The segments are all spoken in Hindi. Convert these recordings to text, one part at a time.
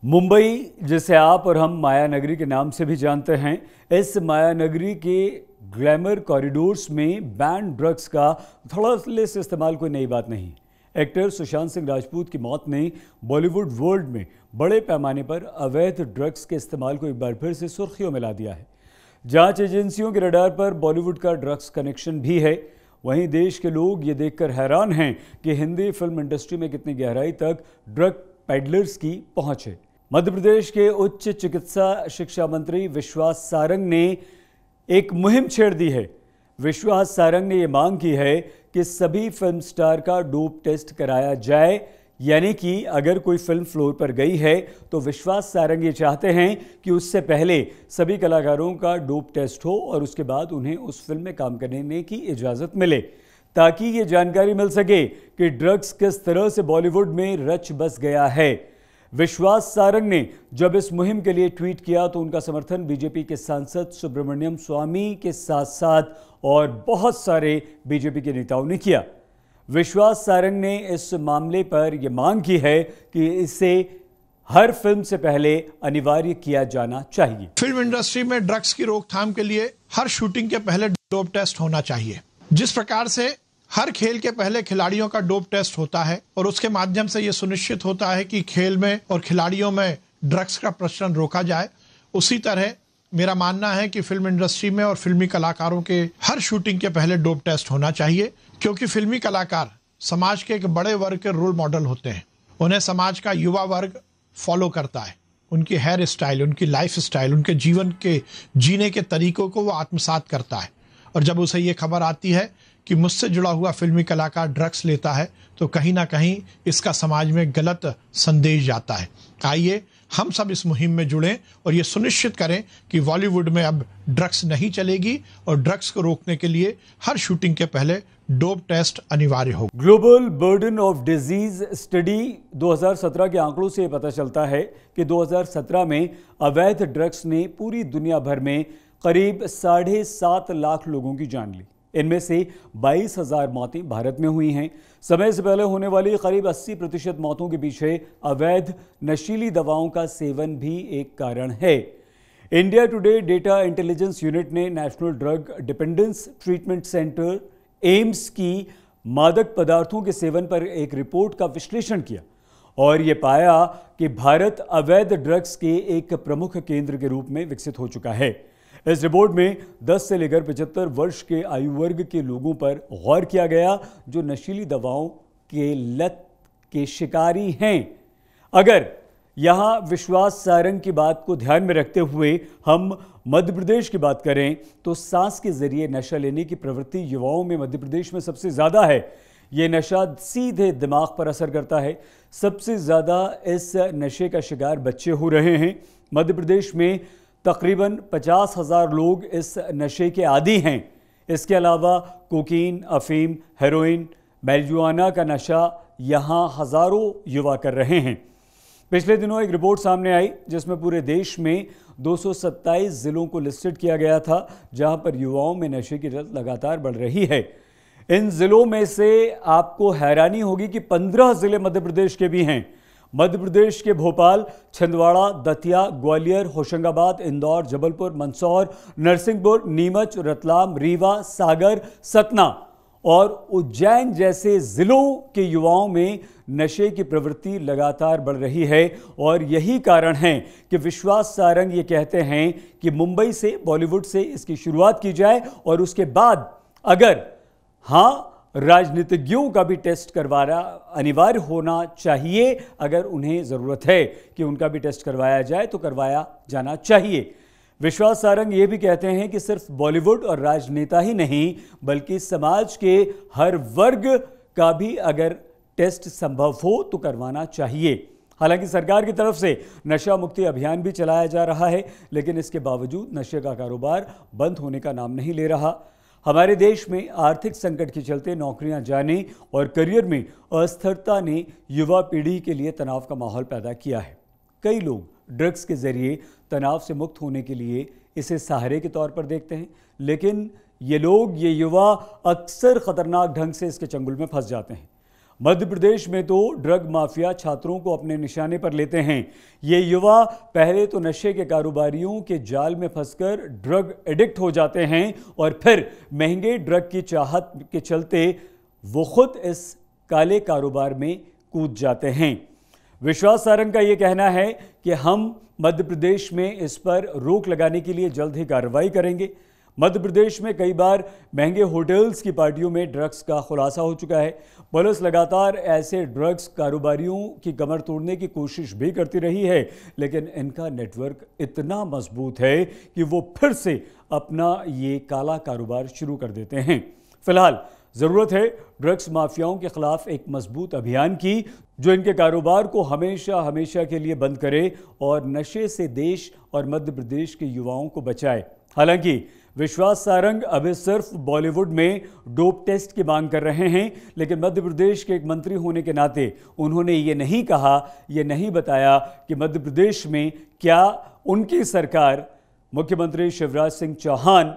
मुंबई, जिसे आप और हम माया नगरी के नाम से भी जानते हैं, इस माया नगरी के ग्लैमर कॉरिडोर्स में बैन ड्रग्स का थोड़ा से इस्तेमाल कोई नई बात नहीं। एक्टर सुशांत सिंह राजपूत की मौत ने बॉलीवुड वर्ल्ड में बड़े पैमाने पर अवैध ड्रग्स के इस्तेमाल को एक बार फिर से सुर्खियों में ला दिया है। जांच एजेंसियों के रडार पर बॉलीवुड का ड्रग्स कनेक्शन भी है। वहीं देश के लोग ये देखकर हैरान हैं कि हिंदी फिल्म इंडस्ट्री में कितनी गहराई तक ड्रग पेडलर्स की पहुंच है। मध्य प्रदेश के उच्च चिकित्सा शिक्षा मंत्री विश्वास सारंग ने एक मुहिम छेड़ दी है। विश्वास सारंग ने यह मांग की है कि सभी फिल्म स्टार का डोप टेस्ट कराया जाए, यानी कि अगर कोई फिल्म फ्लोर पर गई है तो विश्वास सारंग ये चाहते हैं कि उससे पहले सभी कलाकारों का डोप टेस्ट हो और उसके बाद उन्हें उस फिल्म में काम करने की इजाज़त मिले, ताकि ये जानकारी मिल सके कि ड्रग्स किस तरह से बॉलीवुड में रच बस गया है। विश्वास सारंग ने जब इस मुहिम के लिए ट्वीट किया तो उनका समर्थन बीजेपी के सांसद सुब्रमण्यम स्वामी के साथ साथ और बहुत सारे बीजेपी के नेताओं ने किया। विश्वास सारंग ने इस मामले पर यह मांग की है कि इसे हर फिल्म से पहले अनिवार्य किया जाना चाहिए। फिल्म इंडस्ट्री में ड्रग्स की रोकथाम के लिए हर शूटिंग के पहले डोप टेस्ट होना चाहिए। जिस प्रकार से हर खेल के पहले खिलाड़ियों का डोप टेस्ट होता है और उसके माध्यम से यह सुनिश्चित होता है कि खेल में और खिलाड़ियों में ड्रग्स का प्रचलन रोका जाए, उसी तरह मेरा मानना है कि फिल्म इंडस्ट्री में और फिल्मी कलाकारों के हर शूटिंग के पहले डोप टेस्ट होना चाहिए, क्योंकि फिल्मी कलाकार समाज के एक बड़े वर्ग के रोल मॉडल होते हैं। उन्हें समाज का युवा वर्ग फॉलो करता है। उनकी हेयर स्टाइल, उनकी लाइफ स्टाइल, उनके जीवन के जीने के तरीकों को वो आत्मसात करता है। और जब उसे ये खबर आती है कि मुझसे जुड़ा हुआ फिल्मी कलाकार ड्रग्स लेता है तो कहीं ना कहीं इसका समाज में गलत संदेश जाता है। आइए हम सब इस मुहिम में जुड़ें और ये सुनिश्चित करें कि बॉलीवुड में अब ड्रग्स नहीं चलेगी और ड्रग्स को रोकने के लिए हर शूटिंग के पहले डोप टेस्ट अनिवार्य हो। Global burden of disease study 2017 के आंकड़ों से पता चलता है कि 2017 में अवैध ड्रग्स ने पूरी दुनिया भर में करीब 7.5 लाख लोगों की जान ली। इनमें से 22,000 मौतें भारत में हुई हैं। समय से पहले होने वाली करीब 80% मौतों के पीछे अवैध नशीली दवाओं का सेवन भी एक कारण है। India Today data intelligence unit ने national drug dependence treatment centre AIIMS की मादक पदार्थों के सेवन पर एक रिपोर्ट का विश्लेषण किया और ये पाया कि भारत अवैध ड्रग्स के एक प्रमुख केंद्र के रूप में विकसित हो चुका है। इस रिपोर्ट में 10 से लेकर 75 वर्ष के आयु वर्ग के लोगों पर गौर किया गया जो नशीली दवाओं के लत के शिकारी हैं। अगर यहाँ विश्वास सारंग की बात को ध्यान में रखते हुए हम मध्य प्रदेश की बात करें तो सांस के जरिए नशा लेने की प्रवृत्ति युवाओं में मध्य प्रदेश में सबसे ज़्यादा है। ये नशा सीधे दिमाग पर असर करता है। सबसे ज़्यादा इस नशे का शिकार बच्चे हो रहे हैं। मध्य प्रदेश में तकरीबन 50,000 लोग इस नशे के आदी हैं। इसके अलावा कोकीन, अफीम, हेरोइन, मैरिजुआना का नशा यहाँ हज़ारों युवा कर रहे हैं। पिछले दिनों एक रिपोर्ट सामने आई जिसमें पूरे देश में 227 ज़िलों को लिस्टेड किया गया था जहाँ पर युवाओं में नशे की लत लगातार बढ़ रही है। इन ज़िलों में से आपको हैरानी होगी कि 15 ज़िले मध्य प्रदेश के भी हैं। मध्य प्रदेश के भोपाल, छिंदवाड़ा, दतिया, ग्वालियर, होशंगाबाद, इंदौर, जबलपुर, मंदसौर, नरसिंहपुर, नीमच, रतलाम, रीवा, सागर, सतना और उज्जैन जैसे ज़िलों के युवाओं में नशे की प्रवृत्ति लगातार बढ़ रही है। और यही कारण है कि विश्वास सारंग ये कहते हैं कि मुंबई से, बॉलीवुड से इसकी शुरुआत की जाए और उसके बाद अगर राजनीतिज्ञों का भी टेस्ट करवाना अनिवार्य होना चाहिए। अगर उन्हें ज़रूरत है कि उनका भी टेस्ट करवाया जाए तो करवाया जाना चाहिए। विश्वास सारंग ये भी कहते हैं कि सिर्फ बॉलीवुड और राजनेता ही नहीं बल्कि समाज के हर वर्ग का भी अगर टेस्ट संभव हो तो करवाना चाहिए। हालांकि सरकार की तरफ से नशा मुक्ति अभियान भी चलाया जा रहा है, लेकिन इसके बावजूद नशे का कारोबार बंद होने का नाम नहीं ले रहा। हमारे देश में आर्थिक संकट के चलते नौकरियां जाने और करियर में अस्थिरता ने युवा पीढ़ी के लिए तनाव का माहौल पैदा किया है। कई लोग ड्रग्स के जरिए तनाव से मुक्त होने के लिए इसे सहारे के तौर पर देखते हैं, लेकिन ये युवा अक्सर खतरनाक ढंग से इसके चंगुल में फंस जाते हैं। मध्य प्रदेश में तो ड्रग माफिया छात्रों को अपने निशाने पर लेते हैं। ये युवा पहले तो नशे के कारोबारियों के जाल में फंसकर ड्रग एडिक्ट हो जाते हैं और फिर महंगे ड्रग की चाहत के चलते वो खुद इस काले कारोबार में कूद जाते हैं। विश्वास सारंग का ये कहना है कि हम मध्य प्रदेश में इस पर रोक लगाने के लिए जल्द ही कार्रवाई करेंगे। मध्य प्रदेश में कई बार महंगे होटल्स की पार्टियों में ड्रग्स का खुलासा हो चुका है। पुलिस लगातार ऐसे ड्रग्स कारोबारियों की कमर तोड़ने की कोशिश भी करती रही है, लेकिन इनका नेटवर्क इतना मजबूत है कि वो फिर से अपना ये काला कारोबार शुरू कर देते हैं। फिलहाल जरूरत है ड्रग्स माफियाओं के खिलाफ एक मजबूत अभियान की, जो इनके कारोबार को हमेशा हमेशा के लिए बंद करे और नशे से देश और मध्य प्रदेश के युवाओं को बचाए। हालांकि विश्वास सारंग अभी सिर्फ बॉलीवुड में डोप टेस्ट की मांग कर रहे हैं, लेकिन मध्य प्रदेश के एक मंत्री होने के नाते उन्होंने ये नहीं कहा, ये नहीं बताया कि मध्य प्रदेश में क्या उनकी सरकार, मुख्यमंत्री शिवराज सिंह चौहान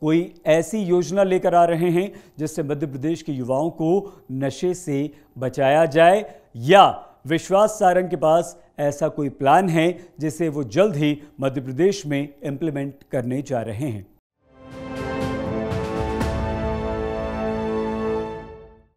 कोई ऐसी योजना लेकर आ रहे हैं जिससे मध्य प्रदेश के युवाओं को नशे से बचाया जाए, या विश्वास सारंग के पास ऐसा कोई प्लान है जिसे वो जल्द ही मध्य प्रदेश में इंप्लीमेंट करने जा रहे हैं।